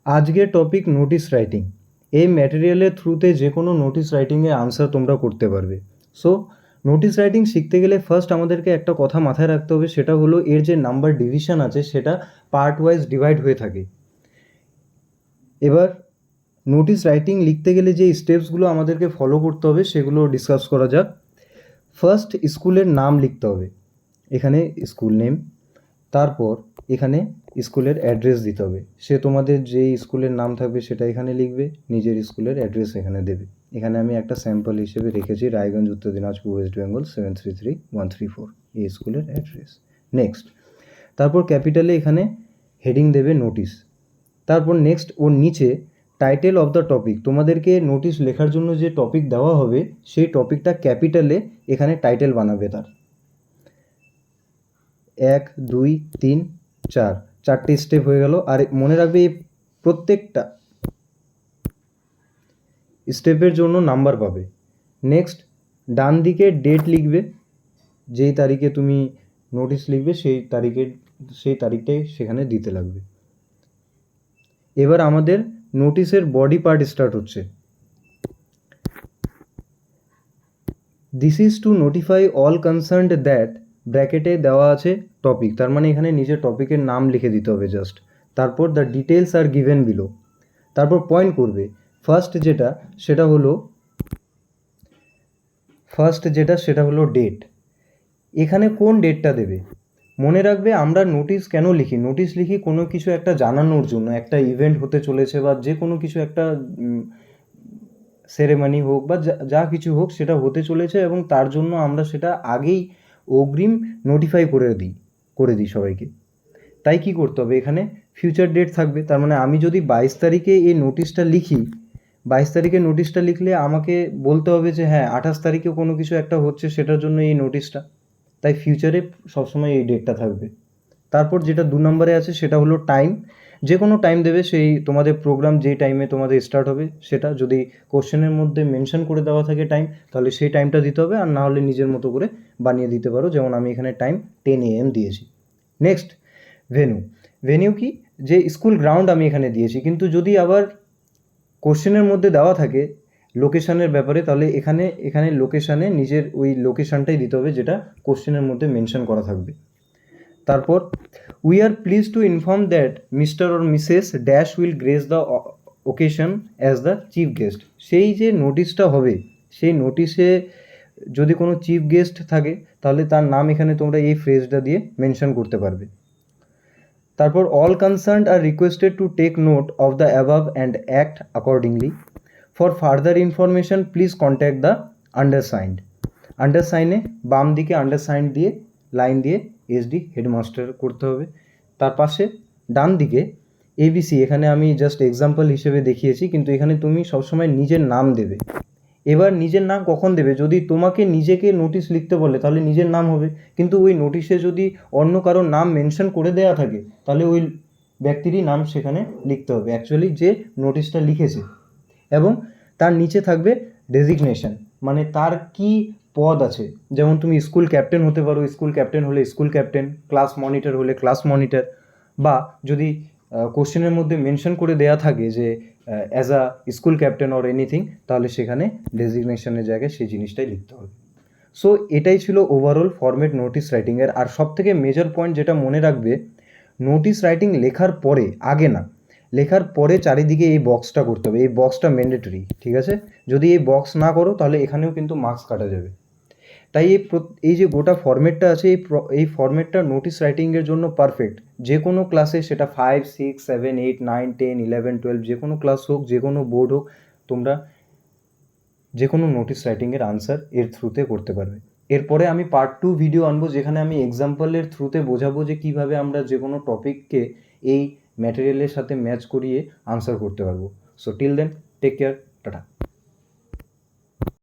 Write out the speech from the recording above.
আজকের topic notice writing. এই ম্যাটেরিয়ালের থ্রুতে যে কোনো নোটিশ রাইটিংয়ের আনসার তোমরা করতে পারবে। সো নোটিশ রাইটিং শিখতে গেলে ফার্স্ট আমাদেরকে একটা কথা মাথায় রাখতে হবে, সেটা হলো এর যে নাম্বার ডিভিশন আছে সেটা পার্ট ওয়াইজ ডিভাইড হয়ে থাকে। এবার নোটিশ রাইটিং লিখতে গেলে যে স্টেপসগুলো আমাদেরকে ফলো করতে হবে সেগুলো ডিসকাস করা যাক। ফার্স্ট স্কুলের নাম লিখতে হবে, এখানে স্কুল নেম। তারপর এখানে স্কুলের অ্যাড্রেস দিতে হবে, সে তোমাদের যেই স্কুলের নাম থাকবে সেটা এখানে লিখবে, নিজের স্কুলের অ্যাড্রেস এখানে দেবে। এখানে আমি একটা স্যাম্পল হিসেবে রেখেছি রায়গঞ্জ, উত্তর দিনাজপুর, ওয়েস্ট বেঙ্গল 733134, এই স্কুলের অ্যাড্রেস। নেক্সট, তারপর ক্যাপিটালে এখানে হেডিং দেবে নোটিশ। তারপর নেক্সট ওর নিচে টাইটেল অফ দ্য টপিক, তোমাদেরকে নোটিশ লেখার জন্য যে টপিক দেওয়া হবে সেই টপিকটা ক্যাপিটালে এখানে টাইটেল বানাবে তার। 1 2 3 4, চারটে স্টেপ হয়ে গেল। আর মনে রাখবে এই প্রত্যেকটা স্টেপের জন্য নাম্বার পাবে। নেক্সট, ডান দিকে ডেট লিখবে, যেই তারিখে তুমি নোটিশ লিখবে সেই তারিখটাই সেখানে দিতে লাগবে। এবার আমাদের নোটিশের বডি পার্ট স্টার্ট হচ্ছে। This is to notify all concerned that, ব্র্যাকেটে দেওয়া আছে টপিক, তার মানে এখানে নিজের টপিকের নাম লিখে দিতে হবে জাস্ট। তারপর the details are given below, তারপর পয়েন্ট করবে। ফার্স্ট যেটা সেটা হলো ডেট। এখানে কোন ডেটটা দেবে মনে রাখবে। আমরা নোটিশ কেন লিখি? নোটিশ লিখি কোনো কিছু একটা জানানোর জন্য, একটা ইভেন্ট হতে চলেছে বা যে কোনো কিছু একটা সেরেমনি হোক বা যা কিছু হোক সেটা হতে চলেছে, এবং তার জন্য আমরা সেটা আগেই অগ্রিম নোটিফাই করে দিই সবাইকে। তাই কি করতে হবে, এখানে ফিউচার ডেট থাকবে। তার মানে আমি যদি 22 তারিখে এই নোটিশটা লিখি, 22 তারিখে নোটিশটা লিখলে আমাকে বলতে হবে যে হ্যাঁ 28 তারিখে কোনো কিছু একটা হচ্ছে, সেটার জন্য এই নোটিশটা। তাই ফিউচারে সবসময় এই ডেটটা থাকবে। তারপর যেটা 2 নম্বরে আছে সেটা হলো টাইম। যে কোনো টাইম দেবে, সেই তোমাদের প্রোগ্রাম যেই টাইমে তোমাদের স্টার্ট হবে সেটা। যদি কোশ্চেনের মধ্যে মেনশন করে দেওয়া থাকে টাইম, তাহলে সেই টাইমটা দিতে হবে, আর না হলে নিজের মতো করে বানিয়ে দিতে পারো। যেমন আমি এখানে টাইম 10 AM দিয়েছি। নেক্সট, ভেনিউ কি, যে স্কুল গ্রাউন্ড আমি এখানে দিয়েছি, কিন্তু যদি আবার কোশ্চেনের মধ্যে দেওয়া থাকে লোকেশানের ব্যাপারে, তাহলে এখানে লোকেশানে নিজের ওই লোকেশানটাই দিতে হবে যেটা কোশ্চেনের মধ্যে মেনশন করা থাকবে। তারপর we are please to inform that mister or Mrs dash will grace the occasion as the chief guest. সেই যে নোটিশটা হবে, সেই নোটিশে যদি কোনো চিফ গেস্ট থাকে তাহলে তার নাম এখানে তোমরা এই ফ্রেজটা দিয়ে মেনশন করতে পারবে। তারপর all concerned are requested to take note of the above and act accordingly. For further information please contact the undersigned. আন্ডারসাইনে বাম দিকে আন্ডারসাইন্ড দিয়ে লাইন দিয়ে SD হেডমাস্টার করতে হবে। তার পাশে ডান দিকে ABC, এখানে আমি জাস্ট এক্সাম্পল হিসেবে দেখিয়েছি, কিন্তু এখানে তুমি সবসময় নিজের নাম দেবে। এবার নিজের নাম কখন দেবে, যদি তোমাকে নিজেকে নোটিশ লিখতে বলে তাহলে নিজের নাম হবে, কিন্তু ওই নোটিশে যদি অন্য কারোর নাম মেনশন করে দেওয়া থাকে তাহলে ওই ব্যক্তিরই নাম সেখানে লিখতে হবে, অ্যাকচুয়ালি যে নোটিশটা লিখেছে। এবং তার নিচে থাকবে ডেজিগনেশন, মানে তার কি পদ আছে। যেমন তুমি স্কুল ক্যাপ্টেন হতে পারো, স্কুল ক্যাপ্টেন হলে স্কুল ক্যাপ্টেন, ক্লাস মনিটর হলে ক্লাস মনিটর, বা যদি কোশ্চেনের মধ্যে মেনশন করে দেওয়া থাকে যে as a school captain or anything, তাহলে সেখানে ডেজিগনেশনের জায়গায় সেই জিনিসটাই লিখতে হবে। সো এটাই ছিল ওভারঅল ফরম্যাট নোটিশ রাইটিংয়ের। আর সবথেকে মেজর পয়েন্ট যেটা মনে রাখবে, নোটিশ রাইটিং লেখার পরে, আগে না, লেখার পরে চারিদিকে এই বক্সটা করতে হবে। এই বক্সটা ম্যান্ডেটরি, ঠিক আছে? যদি এই বক্স না করো তাহলে এখানেও কিন্তু মার্কস কাটা যাবে। তাই এই যে গোটা ফরম্যাটটা আছে, এই ফরম্যাটটা নোটিশ রাইটিংয়ের জন্য পারফেক্ট। যে কোনো ক্লাসে, সেটা 5 6 7 8 9 10 11 12, যে কোনো ক্লাস হোক, যে কোনো বোর্ড হোক, তোমরা যে কোনো নোটিশ রাইটিংয়ের আনসার এর থ্রুতে করতে পারবে। এরপরে আমি পার্ট 2 ভিডিও আনবো, যেখানে আমি এক্সাম্পলের থ্রুতে বোঝাবো যে কীভাবে আমরা যে কোনো টপিককে এই ম্যাটেরিয়ালের সাথে ম্যাচ করিয়ে আনসার করতে পারবো। So till then, take care, tata.